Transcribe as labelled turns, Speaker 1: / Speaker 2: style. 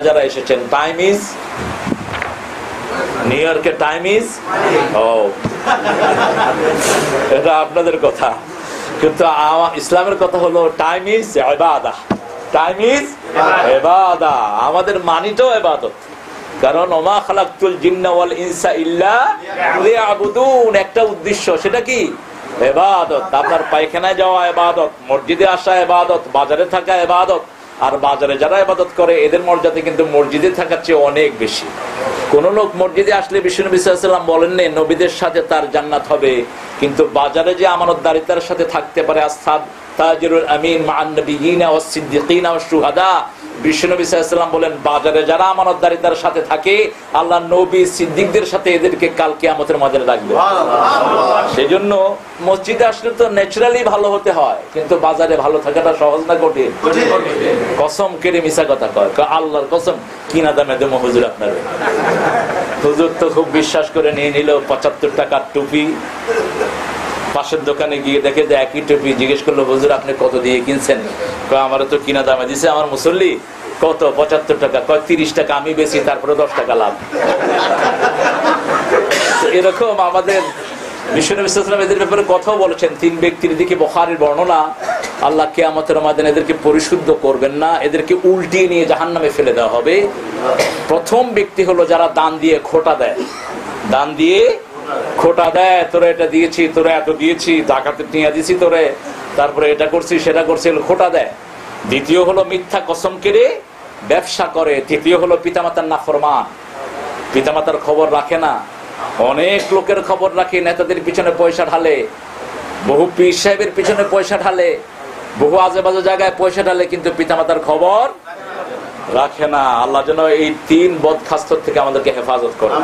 Speaker 1: যারা এসেছেন, time is new ইয়র্কের টাইম ইজ এটা আপনাদের কথা, কিন্তু ইসলামের কথা হলো টাইম ইজ ইবাদা। টাইম ইজ ইবাদা, আমাদের মানিটাও ইবাদত। কারণ ওমা খালাকতুল জিন্না ওয়াল ইনসা ইল্লা লিয়াবুদুন, একটা উদ্দেশ্য, সেটা কি? ইবাদত। আপনার পায়খানায় যাওয়া ইবাদত, মসজিদে আসা ইবাদত, বাজারে থাকা ইবাদত। আর বাজারে যারা ইবাদত করে এদের মর্যাদা কিন্তু মসজিদে থাকার চেয়ে অনেক বেশি। কোন লোক মসজিদে আসলে বিশ্বনবী সাল্লাল্লাহু আলাইহি ওয়াসাল্লাম বলেন না নবীদের সাথে তার জান্নাত হবে, কিন্তু বাজারে যে আমানতদারিতার সাথে থাকতে পারে, আসহাব তাজিরুল আমিন মা'আন নবিয়িনা ওয়াস সিদ্দিকিনা ওয়াস শুহাদা, বিশ্বনবী সাল্লাল্লাহু আলাইহি ওয়াসাল্লাম বলেন বাজারে যারা আমানতদারিতার সাথে থাকে আল্লাহ নবী সিদ্দিকদের সাথে এদেরকে কাল কিয়ামতের ময়দানে রাখবে। সেজন্য মসজিদে আসলে তো ন্যাচারালি ভালো হতে হয়, কিন্তু বাজারে ভালো থাকাটা সহজ না কঠিন? কসম কেড়ে মিশা কথা কয়, আল্লাহর কসম কিনা দামে দেবো হুজুর আপনার। হুজুর তো খুব বিশ্বাস করে নিয়ে নিল 75 টাকার টুপি। পাশের দোকানে গিয়ে দেখে যে একই টুপি। জিজ্ঞেস করলো হুজুর আপনি কত দিয়ে কিনছেন? আমারও তো কিনা দামে দিছে আমার মুসল্লি। কত? 75 টাকা। 30 টাকা আমি বেশি, তারপরে 10 টাকা লাভ। এরকম আমাদের বিশ্বনবী সাল্লাল্লাহু আলাইহি ওয়াসাল্লাম এদের ব্যাপারে কথাও বলেছেন। 3 ব্যক্তির দিকে বুখারীর বর্ণনা, আল্লাহ কিয়ামতের ময়দানে এদেরকে পরিশুদ্ধ করবেন না, এদেরকে উল্টিয়ে নিয়ে জাহান্নামে ফেলে দেওয়া হবে। প্রথম ব্যক্তি হলো যারা দান দিয়ে খোটা দেয়। দান দিয়ে খোটা দেয়, তোরা এটা দিয়েছি, তোরা এত দিয়েছি, জাকাতে নিয়ে দিয়েছি তোরে, তারপরে এটা করছি সেটা করছি, খোটা দেয়। দ্বিতীয় হলো মিথ্যা কসম কেড়ে ব্যবসা করে। তৃতীয় হলো পিতামাতার নাফরমান, পিতামাতার খবর রাখে না। অনেক লোকের খবর রাখে, নেতাদের পিছনে পয়সা ঢালে, বহু পীর সাহেবের পিছনে পয়সা ঢালে, বহু আজেবাজে জায়গায় পয়সা ঢালে, কিন্তু পিতামাতার খবর রাখে না। আল্লাহ যেন এই 3 বদখাস্তর থেকে আমাদেরকে হেফাজত করে।